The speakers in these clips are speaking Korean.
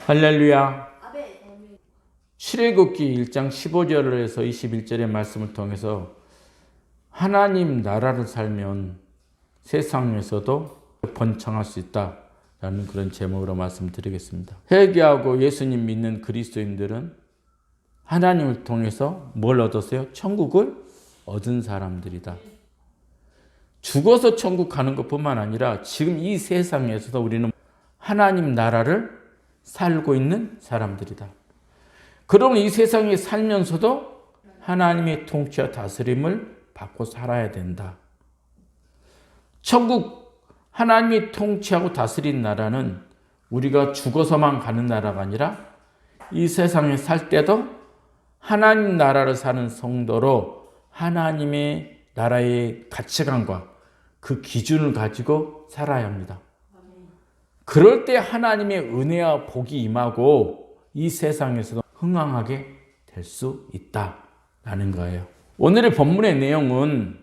할렐루야. 출애굽기 1장 15절에서 21절의 말씀을 통해서 하나님 나라를 살면 세상에서도 번창할 수 있다라는 그런 제목으로 말씀드리겠습니다. 회개하고 예수님 믿는 그리스도인들은 하나님을 통해서 뭘 얻었어요? 천국을 얻은 사람들이다. 죽어서 천국 가는 것뿐만 아니라 지금 이 세상에서도 우리는 하나님 나라를 살고 있는 사람들이다. 그러면 이 세상에 살면서도 하나님의 통치와 다스림을 받고 살아야 된다. 천국 하나님이 통치하고 다스린 나라는 우리가 죽어서만 가는 나라가 아니라 이 세상에 살 때도 하나님 나라를 사는 성도로 하나님의 나라의 가치관과 그 기준을 가지고 살아야 합니다. 그럴 때 하나님의 은혜와 복이 임하고 이 세상에서도 흥왕하게 될 수 있다라는 거예요. 오늘의 본문의 내용은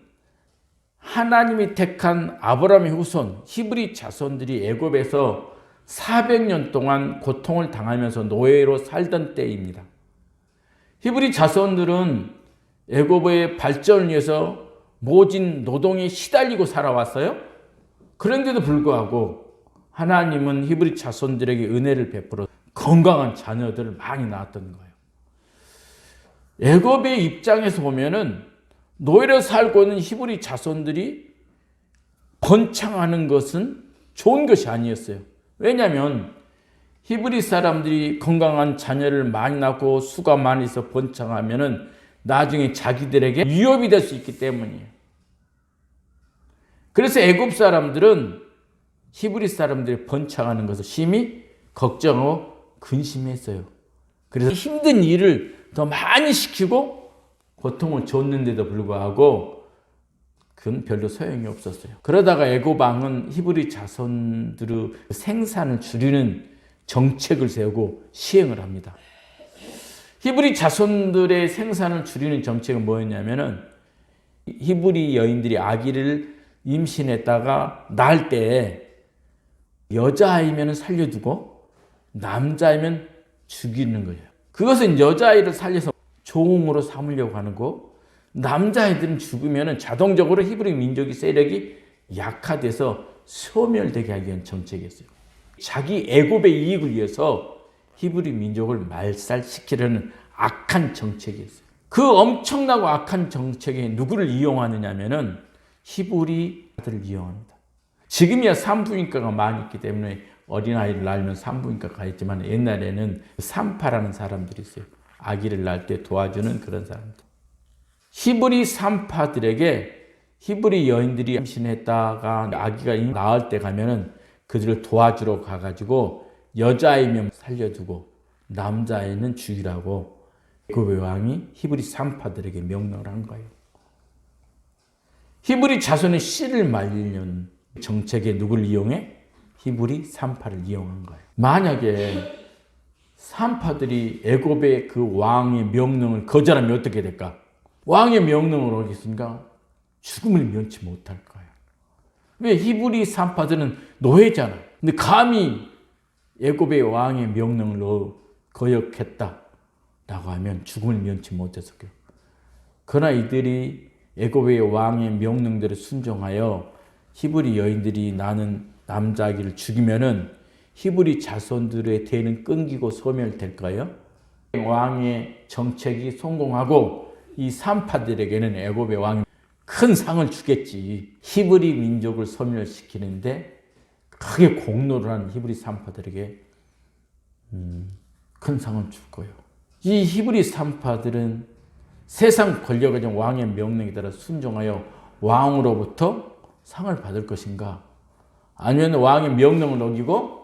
하나님이 택한 아브라함의 후손 히브리 자손들이 애굽에서 400년 동안 고통을 당하면서 노예로 살던 때입니다. 히브리 자손들은 애굽의 발전을 위해서 모진 노동에 시달리고 살아왔어요. 그런데도 불구하고 하나님은 히브리 자손들에게 은혜를 베풀어 건강한 자녀들을 많이 낳았던 거예요. 애굽의 입장에서 보면은 노예로 살고 있는 히브리 자손들이 번창하는 것은 좋은 것이 아니었어요. 왜냐하면 히브리 사람들이 건강한 자녀를 많이 낳고 수가 많이 있어 번창하면은 나중에 자기들에게 위협이 될 수 있기 때문이에요. 그래서 애굽 사람들은 히브리 사람들이 번창하는 것을 심히 걱정하고 근심했어요. 그래서 힘든 일을 더 많이 시키고 고통을 줬는데도 불구하고 그건 별로 소용이 없었어요. 그러다가 애굽 왕은 히브리 자손들의 생산을 줄이는 정책을 세우고 시행을 합니다. 히브리 자손들의 생산을 줄이는 정책은 뭐였냐면은 히브리 여인들이 아기를 임신했다가 낳을 때 여자아이면 살려두고 남자아이면 죽이는 거예요. 그것은 여자아이를 살려서 종으로 삼으려고 하는 거, 남자아이들은 죽으면 자동적으로 히브리 민족의 세력이 약화돼서 소멸되게 하기 위한 정책이었어요. 자기 애굽의 이익을 위해서 히브리 민족을 말살시키려는 악한 정책이었어요. 그 엄청나고 악한 정책에 누구를 이용하느냐 하면은 히브리들을 이용합니다. 지금이야 산부인과가 많이 있기 때문에 어린아이를 낳으면 산부인과 가 있지만 옛날에는 산파라는 사람들이 있어요. 아기를 낳을 때 도와주는 그런 사람들. 히브리 산파들에게 히브리 여인들이 임신했다가 아기가 낳을 때 가면은 그들을 도와주러 가가지고 여자아이면 살려두고 남자아이는 죽이라고 그 왕이 히브리 산파들에게 명령을 한 거예요. 히브리 자손의 씨를 말리려는 정책에 누구를 이용해? 히브리 산파를 이용한 거예요. 만약에 산파들이 애굽의 그 왕의 명령을 거절하면 어떻게 될까? 왕의 명령을 어기니까 죽음을 면치 못할 거예요. 왜? 히브리 산파들은 노예잖아. 근데 감히 애굽의 왕의 명령을 거역했다라고 하면 죽음을 면치 못해서 그래요. 그러나 이들이 애굽의 왕의 명령대로 순종하여 히브리 여인들이 낳는 남자아기를 죽이면은 히브리 자손들의 대는 끊기고 소멸될까요? 왕의 정책이 성공하고 이 산파들에게는 애굽의 왕이 큰 상을 주겠지. 히브리 민족을 소멸시키는데 크게 공로를 한 히브리 산파들에게 큰 상을 줄 거예요. 이 히브리 산파들은 세상 권력을 가진 왕의 명령에 따라 순종하여 왕으로부터 상을 받을 것인가? 아니면 왕의 명령을 어기고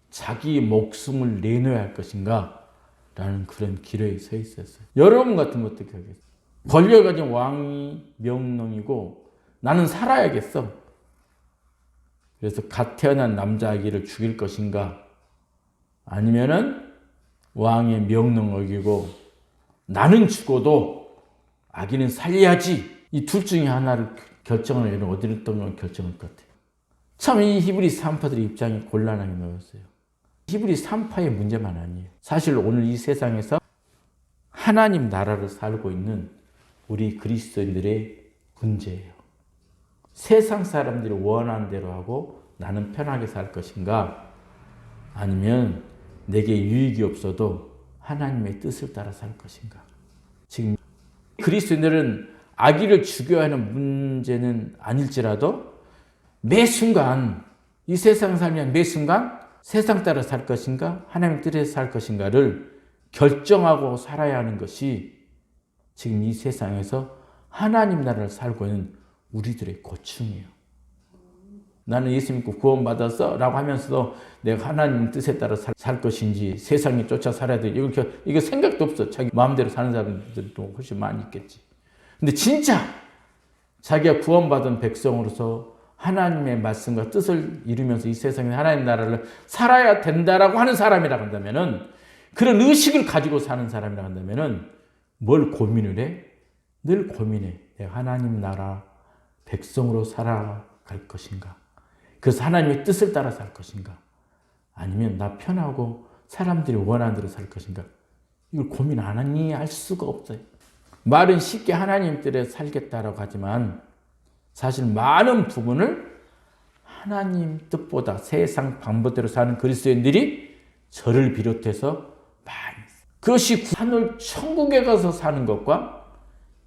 자기 목숨을 내놓아야 할 것인가? 라는 그런 길에 서 있었어요. 여러분 같으면 어떻게 하겠어요? 권력을 가진 왕이 명령이고 나는 살아야겠어. 그래서 갓 태어난 남자아기를 죽일 것인가? 아니면은 왕의 명령을 어기고 나는 죽어도 아기는 살려야지. 이 둘 중에 하나를 결정을 해도 어디를 떠면 결정할 것 같아요. 참 이 히브리 산파들의 입장이 곤란하게 놓였어요. 히브리 3파의 문제만 아니에요. 사실 오늘 이 세상에서 하나님 나라를 살고 있는 우리 그리스도인들의 문제예요. 세상 사람들이 원하는 대로 하고 나는 편하게 살 것인가? 아니면 내게 유익이 없어도 하나님의 뜻을 따라 살 것인가? 지금 그리스도인들은 아기를 죽여야 하는 문제는 아닐지라도 매 순간 이 세상 살면 매 순간 세상 따라 살 것인가? 하나님 뜻에서 살 것인가를 결정하고 살아야 하는 것이 지금 이 세상에서 하나님 나라를 살고 있는 우리들의 고충이에요. 나는 예수 믿고 구원받았어 라고 하면서도 내가 하나님 뜻에 따라 살 것인지 세상에 쫓아 살아야 돼. 이거 생각도 없어. 자기 마음대로 사는 사람들도 훨씬 많이 있겠지. 근데 진짜 자기가 구원받은 백성으로서 하나님의 말씀과 뜻을 이루면서 이 세상에 하나님 나라를 살아야 된다라고 하는 사람이라고 한다면은, 그런 의식을 가지고 사는 사람이라고 한다면은 뭘 고민을 해? 늘 고민해. 내가 하나님 나라 백성으로 살아갈 것인가? 그래서 하나님의 뜻을 따라 살 것인가? 아니면 나 편하고 사람들이 원하는 대로 살 것인가? 이걸 고민 안 하니 할 수가 없어요. 말은 쉽게 하나님 뜻에 살겠다라고 하지만 사실 많은 부분을 하나님 뜻보다 세상 방법대로 사는 그리스도인들이 저를 비롯해서 많이 있어요. 그것이 하늘 천국에 가서 사는 것과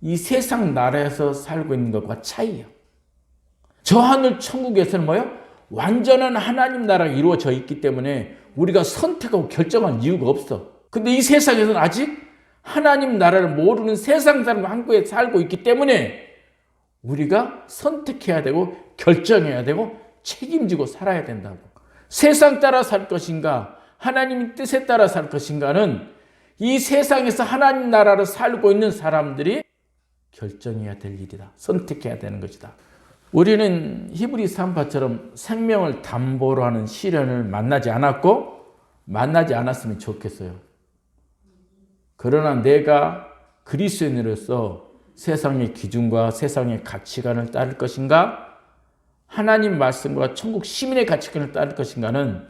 이 세상 나라에서 살고 있는 것과 차이예요. 저 하늘 천국에서는 뭐예요? 완전한 하나님 나라가 이루어져 있기 때문에 우리가 선택하고 결정할 이유가 없어. 근데 이 세상에서는 아직 하나님 나라를 모르는 세상 사람과 한국에 살고 있기 때문에 우리가 선택해야 되고 결정해야 되고 책임지고 살아야 된다고. 세상 따라 살 것인가 하나님 뜻에 따라 살 것인가는 이 세상에서 하나님 나라를 살고 있는 사람들이 결정해야 될 일이다. 선택해야 되는 것이다. 우리는 히브리 3파처럼 생명을 담보로 하는 시련을 만나지 않았으면 좋겠어요. 그러나 내가 그리스도인으로서 세상의 기준과 세상의 가치관을 따를 것인가? 하나님 말씀과 천국 시민의 가치관을 따를 것인가는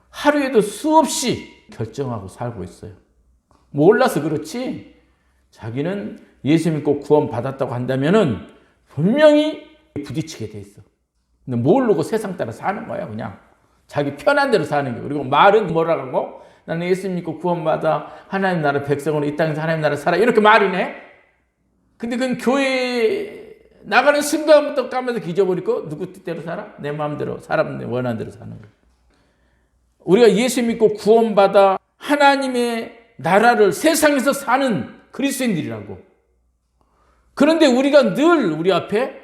하루에도 수없이 결정하고 살고 있어요. 몰라서 그렇지 자기는 예수 믿고 구원 받았다고 한다면은 분명히 부딪히게 돼 있어. 근데 모르고 세상 따라 사는 거야. 그냥 자기 편한 대로 사는 거야. 그리고 말은 뭐라고 하고 나는 예수 믿고 구원받아 하나님 나라 백성으로 이 땅에서 하나님 나라 살아 이렇게 말이네. 근데 그건 교회 나가는 순간부터 까면서 잊어버리고 누구 뜻대로 살아? 내 마음대로 사람 원하는 대로 사는 거야. 우리가 예수 믿고 구원받아 하나님의 나라를 세상에서 사는 그리스도인들이라고. 그런데 우리가 늘 우리 앞에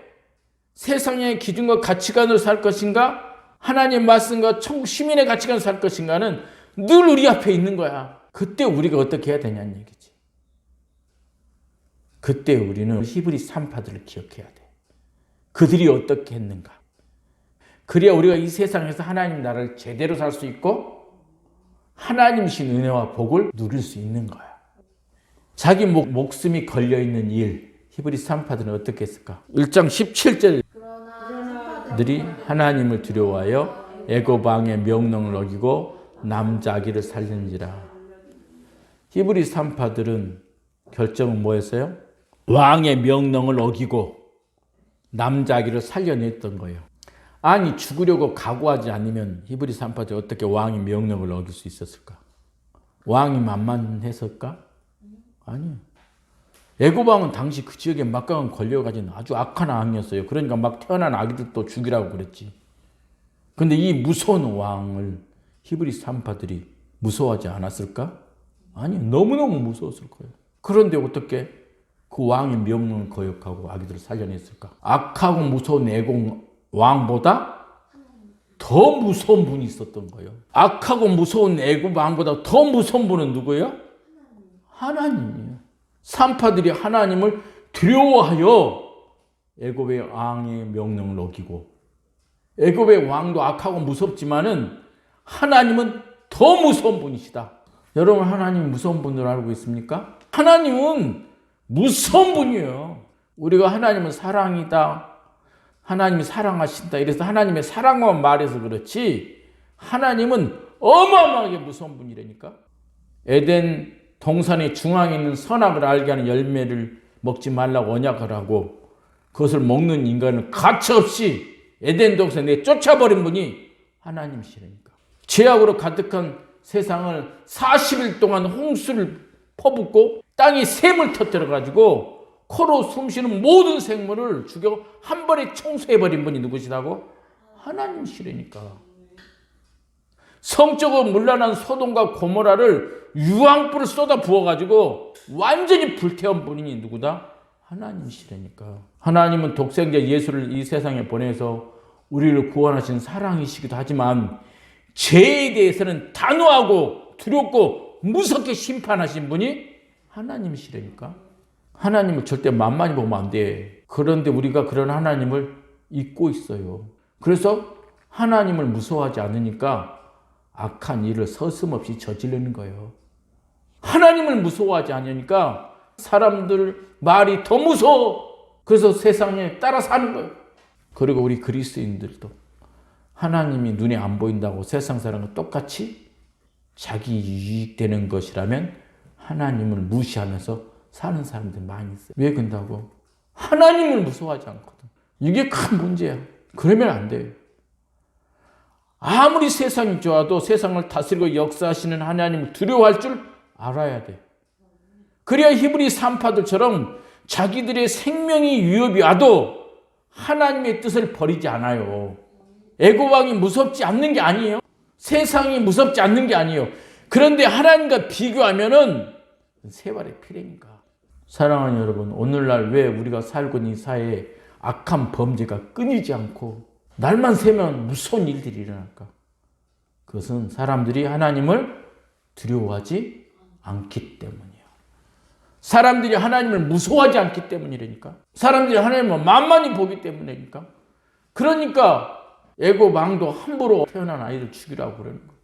세상의 기준과 가치관으로 살 것인가? 하나님 말씀과 천국 시민의 가치관으로 살 것인가는 늘 우리 앞에 있는 거야. 그때 우리가 어떻게 해야 되냐는 얘기지. 그때 우리는 히브리 3파들을 기억해야 돼. 그들이 어떻게 했는가. 그래야 우리가 이 세상에서 하나님 나라를 제대로 살 수 있고 하나님이신 은혜와 복을 누릴 수 있는 거야. 자기 목숨이 걸려있는 일, 히브리 3파들은 어떻게 했을까? 1장 17절 들이 하나님을 두려워하여 애굽 왕의 명령을 어기고 남자아기를 살리는지라. 히브리 3파들은 결정은 뭐였어요? 왕의 명령을 어기고 남자아기를 살려냈던 거예요. 아니 죽으려고 각오하지 않으면 히브리 3파들이 어떻게 왕의 명령을 어길 수 있었을까? 왕이 만만했을까? 아니요. 애굽 왕은 당시 그 지역에 막강한 권력을 가진 아주 악한 왕이었어요. 그러니까 막 태어난 아기들도 죽이라고 그랬지. 근데 이 무서운 왕을 히브리 3파들이 무서워하지 않았을까? 아니요. 너무너무 무서웠을 거예요. 그런데 어떻게 그 왕의 명령을 거역하고 아기들을 살려냈을까? 악하고 무서운 애굽 왕보다 더 무서운 분이 있었던 거예요. 악하고 무서운 애굽 왕보다 더 무서운 분은 누구예요? 하나님이에요. 3파들이 하나님을 두려워하여 애굽의 왕의 명령을 어기고, 애굽의 왕도 악하고 무섭지만은 하나님은 더 무서운 분이시다. 여러분 하나님 무서운 분으로 알고 있습니까? 하나님은 무서운 분이에요. 우리가 하나님은 사랑이다, 하나님이 사랑하신다 이래서 하나님의 사랑만 말해서 그렇지 하나님은 어마어마하게 무서운 분이라니까. 에덴 동산의 중앙에 있는 선악을 알게 하는 열매를 먹지 말라고 언약을 하고 그것을 먹는 인간을 가차없이 에덴 동산에 쫓아버린 분이 하나님이시라니까. 죄악으로 가득한 세상을 40일 동안 홍수를 퍼붓고 땅이 샘을 터뜨려가지고 코로 숨쉬는 모든 생물을 죽여 한 번에 청소해버린 분이 누구시다고? 하나님이시라니까. 성적으로 문란한 소돔과 고모라를 유황불을 쏟아 부어가지고 완전히 불태운 분이 누구다? 하나님이시라니까. 하나님은 독생자 예수를 이 세상에 보내서 우리를 구원하신 사랑이시기도 하지만 죄에 대해서는 단호하고 두렵고 무섭게 심판하신 분이 하나님이시라니까. 하나님을 절대 만만히 보면 안 돼. 그런데 우리가 그런 하나님을 잊고 있어요. 그래서 하나님을 무서워하지 않으니까 악한 일을 서슴없이 저지르는 거예요. 하나님을 무서워하지 않으니까 사람들 말이 더 무서워. 그래서 세상에 따라 사는 거예요. 그리고 우리 그리스도인들도 하나님이 눈에 안 보인다고 세상 사람과 똑같이 자기 유익되는 것이라면 하나님을 무시하면서 사는 사람들 많이 있어요. 왜 그런다고? 하나님을 무서워하지 않거든. 이게 큰 문제야. 그러면 안 돼요. 아무리 세상이 좋아도 세상을 다스리고 역사하시는 하나님을 두려워할 줄 알아야 돼. 그래야 히브리 산파들처럼 자기들의 생명이 위협이 와도 하나님의 뜻을 버리지 않아요. 애고왕이 무섭지 않는 게 아니에요. 세상이 무섭지 않는 게 아니에요. 그런데 하나님과 비교하면은 세발의 피레니까. 사랑하는 여러분, 오늘날 왜 우리가 살고 있는 이 사회에 악한 범죄가 끊이지 않고 날만 새면 무서운 일들이 일어날까? 그것은 사람들이 하나님을 두려워하지 않기 때문이에요. 사람들이 하나님을 무서워하지 않기 때문이라니까. 사람들이 하나님을 만만히 보기 때문이니까. 그러니까 애고 망도 함부로 태어난 아이를 죽이라고 그러는 거예요.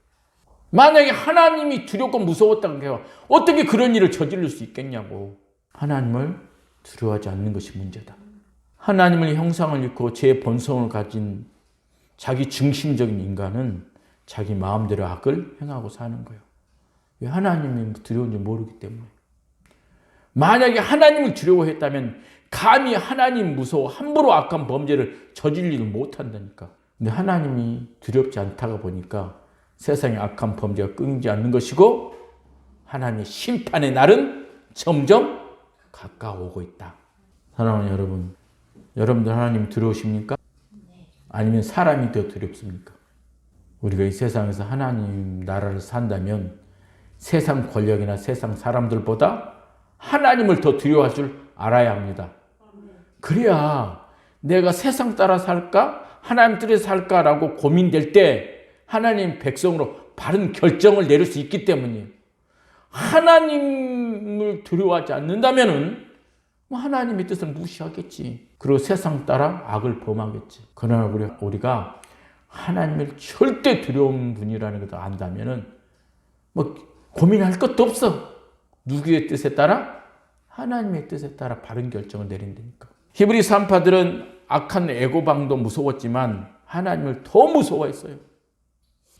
만약에 하나님이 두렵고 무서웠다고 해요. 어떻게 그런 일을 저지를 수 있겠냐고. 하나님을 두려워하지 않는 것이 문제다. 하나님의 형상을 잃고 제 본성을 가진 자기 중심적인 인간은 자기 마음대로 악을 행하고 사는 거예요. 왜? 하나님이 두려운지 모르기 때문에. 만약에 하나님을 두려워했다면 감히 하나님 무서워 함부로 악한 범죄를 저지르지 못한다니까. 근데 하나님이 두렵지 않다가 보니까 세상의 악한 범죄가 끊이지 않는 것이고 하나님의 심판의 날은 점점 가까워오고 있다. 사랑하는 여러분, 여러분들 하나님 두려우십니까? 아니면 사람이 더 두렵습니까? 우리가 이 세상에서 하나님 나라를 산다면 세상 권력이나 세상 사람들보다 하나님을 더 두려워할 줄 알아야 합니다. 그래야 내가 세상 따라 살까? 하나님 뜻에 살까라고 고민될 때 하나님 백성으로 바른 결정을 내릴 수 있기 때문이에요. 하나님을 두려워하지 않는다면은 하나님의 뜻을 무시하겠지. 그리고 세상 따라 악을 범하겠지. 그러나 우리가 하나님을 절대 두려운 분이라는 것을 안다면은 고민할 것도 없어. 누구의 뜻에 따라? 하나님의 뜻에 따라 바른 결정을 내린다니까. 히브리 산파들은 악한 애고방도 무서웠지만 하나님을 더 무서워했어요.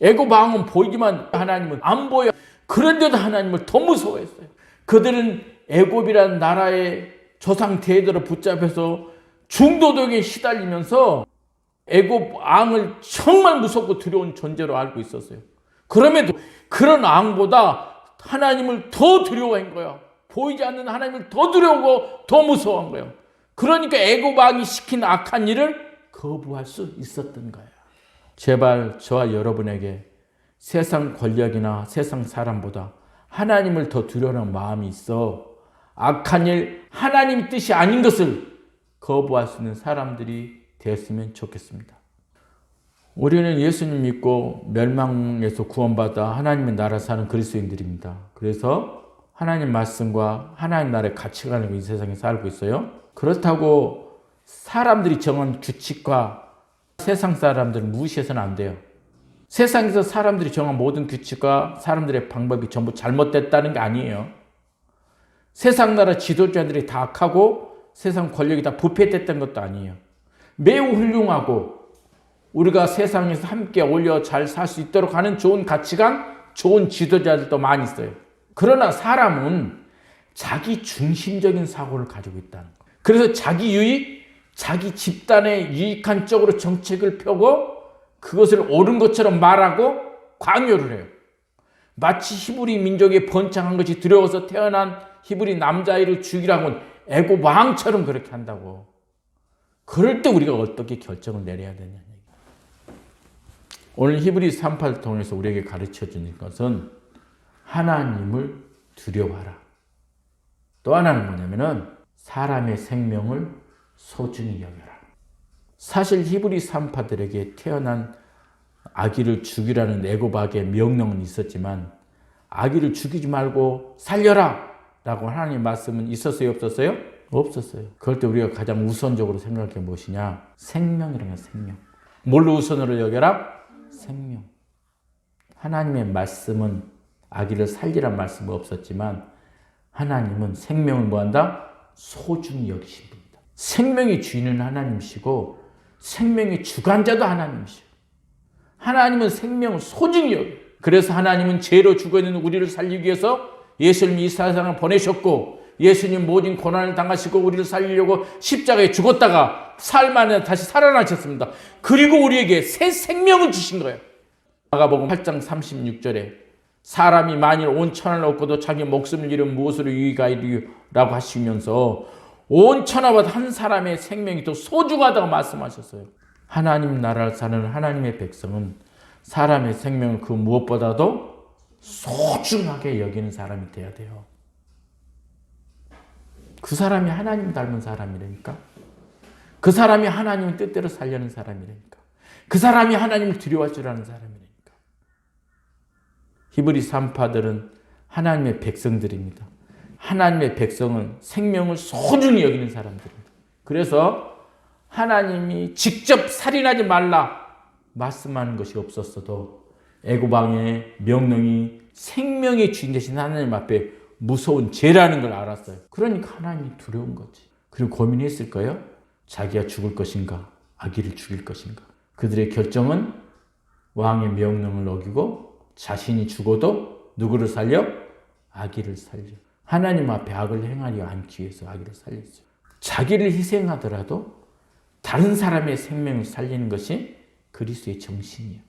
애고방은 보이지만 하나님은 안 보여. 그런데도 하나님을 더 무서워했어요. 그들은 애굽이라는 나라의 조상 대대로 붙잡혀서 중도덕에 시달리면서 애굽 왕을 정말 무섭고 두려운 존재로 알고 있었어요. 그럼에도 그런 왕보다 하나님을 더 두려워한 거예요. 보이지 않는 하나님을 더 두려워하고 더 무서워한 거예요. 그러니까 애굽 왕이 시킨 악한 일을 거부할 수 있었던 거예요. 제발 저와 여러분에게 세상 권력이나 세상 사람보다 하나님을 더 두려워하는 마음이 있어 악한 일, 하나님 뜻이 아닌 것을 거부할 수 있는 사람들이 되었으면 좋겠습니다. 우리는 예수님 믿고 멸망에서 구원받아 하나님의 나라 사는 그리스도인들입니다. 그래서 하나님 말씀과 하나님 나라의 가치관을 이 세상에 살고 있어요. 그렇다고 사람들이 정한 규칙과 세상 사람들을 무시해서는 안 돼요. 세상에서 사람들이 정한 모든 규칙과 사람들의 방법이 전부 잘못됐다는 게 아니에요. 세상 나라 지도자들이 다 악하고 세상 권력이 다 부패됐던 것도 아니에요. 매우 훌륭하고 우리가 세상에서 함께 어울려 잘 살 수 있도록 하는 좋은 가치관, 좋은 지도자들도 많이 있어요. 그러나 사람은 자기 중심적인 사고를 가지고 있다는 거예요. 그래서 자기 유익, 자기 집단에 유익한 쪽으로 정책을 펴고 그것을 옳은 것처럼 말하고 강요를 해요. 마치 히브리 민족의 번창한 것이 두려워서 태어난 히브리 남자아이를 죽이라고 애고방처럼 그렇게 한다고. 그럴 때 우리가 어떻게 결정을 내려야 되냐. 오늘 히브리 3파를 통해서 우리에게 가르쳐주는 것은 하나님을 두려워하라. 또 하나는 뭐냐면은 사람의 생명을 소중히 여겨라. 사실 히브리 3파들에게 태어난 아기를 죽이라는 애고박의 명령은 있었지만 아기를 죽이지 말고 살려라 라고 하나님의 말씀은 있었어요, 없었어요? 없었어요. 그럴 때 우리가 가장 우선적으로 생각할 게 무엇이냐? 생명이라는 거예요, 생명. 뭘로 우선으로 여겨라? 생명. 하나님의 말씀은 아기를 살리란 말씀은 없었지만 하나님은 생명을 뭐한다? 소중히 여기신 분이다. 생명의 주인은 하나님이시고 생명의 주관자도 하나님이시고 하나님은 생명을 소중히 여겨요. 그래서 하나님은 죄로 죽어있는 우리를 살리기 위해서 예수님이 이 세상을 보내셨고 예수님 모든 고난을 당하시고 우리를 살리려고 십자가에 죽었다가 사흘 만에 다시 살아나셨습니다. 그리고 우리에게 새 생명을 주신 거예요. 마가복음 8장 36절에 사람이 만일 온 천하를 얻고도 자기 목숨을 잃으면 무엇으로 유익하리라고 하시면서 온 천하보다 한 사람의 생명이 더 소중하다고 말씀하셨어요. 하나님 나라를 사는 하나님의 백성은 사람의 생명을 그 무엇보다도 소중하게 여기는 사람이 돼야 돼요. 그 사람이 하나님 닮은 사람이라니까. 그 사람이 하나님의 뜻대로 살려는 사람이라니까. 그 사람이 하나님을 두려워할 줄 아는 사람이라니까. 히브리 3파들은 하나님의 백성들입니다. 하나님의 백성은 생명을 소중히 여기는 사람들입니다. 그래서 하나님이 직접 살인하지 말라 말씀하는 것이 없었어도 애고방의 명령이 생명의 주인 되신 하나님 앞에 무서운 죄라는 걸 알았어요. 그러니까 하나님이 두려운 거지. 그리고 고민했을 거예요. 자기가 죽을 것인가 아기를 죽일 것인가. 그들의 결정은 왕의 명령을 어기고 자신이 죽어도 누구를 살려? 아기를 살려. 하나님 앞에 악을 행하려 않기 위해서 아기를 살렸어요. 자기를 희생하더라도 다른 사람의 생명을 살리는 것이 그리스도의 정신이에요.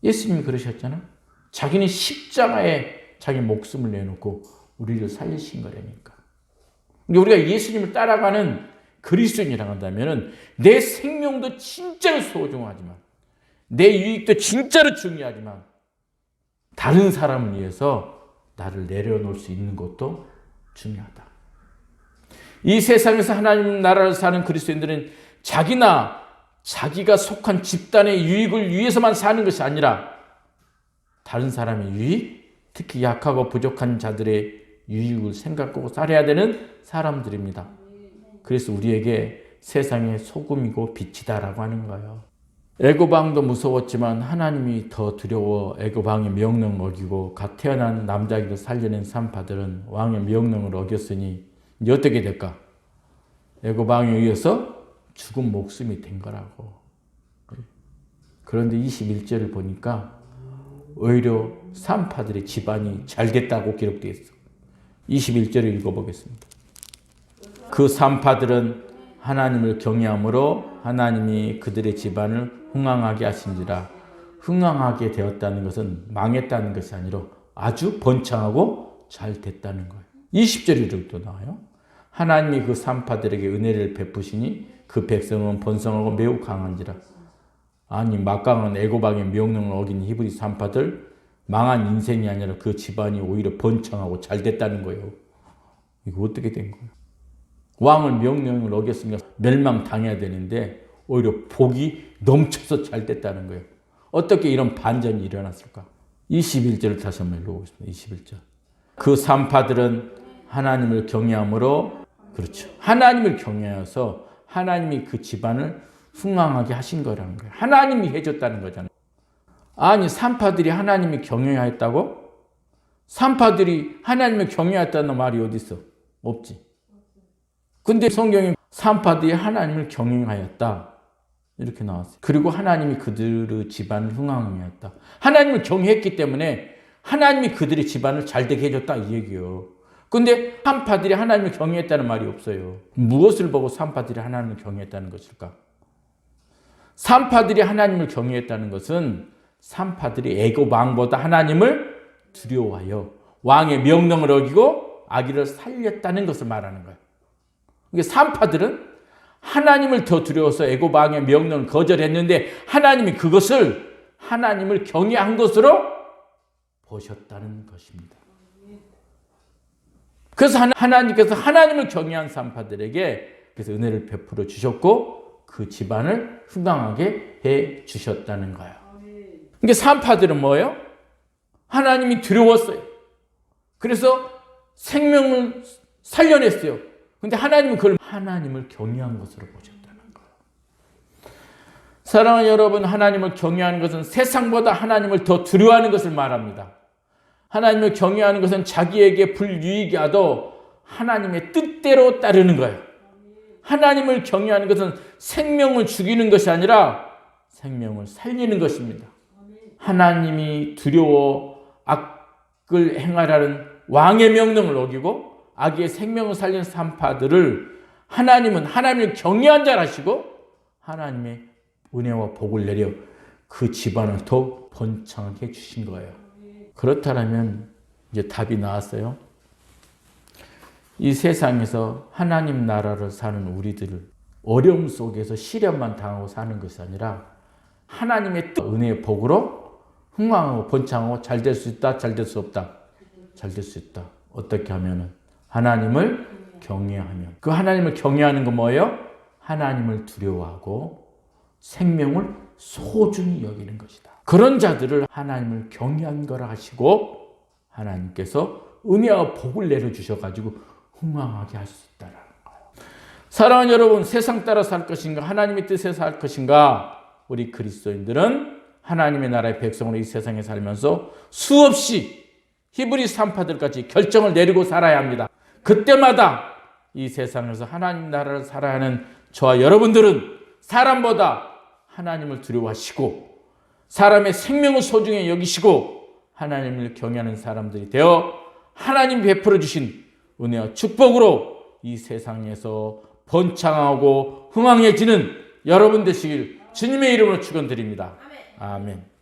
예수님이 그러셨잖아. 자기는 십자가에 자기 목숨을 내놓고 우리를 살리신 거라니까. 우리가 예수님을 따라가는 그리스도인이라고 한다면 내 생명도 진짜로 소중하지만 내 유익도 진짜로 중요하지만 다른 사람을 위해서 나를 내려놓을 수 있는 것도 중요하다. 이 세상에서 하나님 나라를 사는 그리스도인들은 자기나 자기가 속한 집단의 유익을 위해서만 사는 것이 아니라 다른 사람의 유익, 특히 약하고 부족한 자들의 유익을 생각하고 살아야 되는 사람들입니다. 그래서 우리에게 세상의 소금이고 빛이다라고 하는 거예요. 애고방도 무서웠지만 하나님이 더 두려워 애고방의 명령을 어기고 갓 태어난 남자아기를 살려낸 3파들은 왕의 명령을 어겼으니 이제 어떻게 될까? 애고방에 의해서 죽은 목숨이 된 거라고. 그런데 21절을 보니까 오히려 3파들의 집안이 잘 됐다고 기록되어 있어. 21절을 읽어보겠습니다. 그 3파들은 하나님을 경외함으로 하나님이 그들의 집안을 흥왕하게 하신지라. 흥왕하게 되었다는 것은 망했다는 것이 아니라 아주 번창하고 잘 됐다는 거예요. 20절이 또 나와요. 하나님이 그 3파들에게 은혜를 베푸시니 그 백성은 번성하고 매우 강한지라. 아니 막강한 애고방의 명령을 어긴 히브리 3파들 망한 인생이 아니라 그 집안이 오히려 번창하고 잘 됐다는 거예요. 이거 어떻게 된 거예요? 왕을 명령을 어겼으니까 멸망당해야 되는데 오히려 복이 넘쳐서 잘 됐다는 거예요. 어떻게 이런 반전이 일어났을까? 21절을 다시 한번 읽어보겠습니다. 21절. 그 3파들은 하나님을 경외함으로, 그렇죠. 하나님을 경외해서 하나님이 그 집안을 흥왕하게 하신 거라는 거예요. 하나님이 해줬다는 거잖아요. 아니 3파들이 하나님이 경외하였다고? 3파들이 하나님을 경외했다는 말이 어디 있어? 없지. 근데 성경에 3파들이 하나님을 경외하였다. 이렇게 나왔어요. 그리고 하나님이 그들의 집안을 흥왕하였다. 하나님을 경외했기 때문에 하나님이 그들의 집안을 잘되게 해줬다 이 얘기예요. 근데 산파들이 하나님을 경외했다는 말이 없어요. 무엇을 보고 산파들이 하나님을 경외했다는 것일까? 산파들이 하나님을 경외했다는 것은 산파들이 애굽 왕보다 하나님을 두려워하여 왕의 명령을 어기고 아기를 살렸다는 것을 말하는 거예요. 그러니까 산파들은 하나님을 더 두려워서 애굽 왕의 명령을 거절했는데 하나님이 그것을 하나님을 경외한 것으로 보셨다는 것입니다. 그래서 하나님께서 하나님을 경외한 산파들에게 그래서 은혜를 베풀어 주셨고 그 집안을 흥왕하게 해 주셨다는 거예요. 그러니까 산파들은 뭐예요? 하나님이 두려웠어요. 그래서 생명을 살려냈어요. 근데 하나님은 그걸 하나님을 경외한 것으로 보셨다는 거예요. 사랑하는 여러분, 하나님을 경외하는 것은 세상보다 하나님을 더 두려워하는 것을 말합니다. 하나님을 경외하는 것은 자기에게 불유익이 하도 하나님의 뜻대로 따르는 거예요. 하나님을 경외하는 것은 생명을 죽이는 것이 아니라 생명을 살리는 것입니다. 하나님이 두려워 악을 행하라는 왕의 명령을 어기고 아기의 생명을 살리는 산파들을 하나님은 하나님을 경외한 자라 하시고 하나님의 은혜와 복을 내려 그 집안을 더 번창하게 해주신 거예요. 그렇다면 이제 답이 나왔어요. 이 세상에서 하나님 나라를 사는 우리들을 어려움 속에서 시련만 당하고 사는 것이 아니라 하나님의 은혜의 복으로 흥왕하고 번창하고 잘 될 수 있다, 잘 될 수 없다. 잘 될 수 있다. 어떻게 하면은 하나님을 경외하면. 그 하나님을 경외하는 건 뭐예요? 하나님을 두려워하고 생명을 소중히 여기는 것이다. 그런 자들을 하나님을 경외한 거라 하시고 하나님께서 은혜와 복을 내려주셔가지고 흥왕하게 할 수 있다는 거예요. 사랑하는 여러분, 세상 따라 살 것인가 하나님의 뜻에 살 것인가? 우리 그리스도인들은 하나님의 나라의 백성으로 이 세상에 살면서 수없이 히브리 산파들까지 결정을 내리고 살아야 합니다. 그때마다 이 세상에서 하나님 나라를 살아야 하는 저와 여러분들은 사람보다 하나님을 두려워하시고 사람의 생명을 소중히 여기시고 하나님을 경외하는 사람들이 되어 하나님 베풀어 주신 은혜와 축복으로 이 세상에서 번창하고 흥왕해지는 여러분 되시길 주님의 이름으로 축원드립니다. 아멘.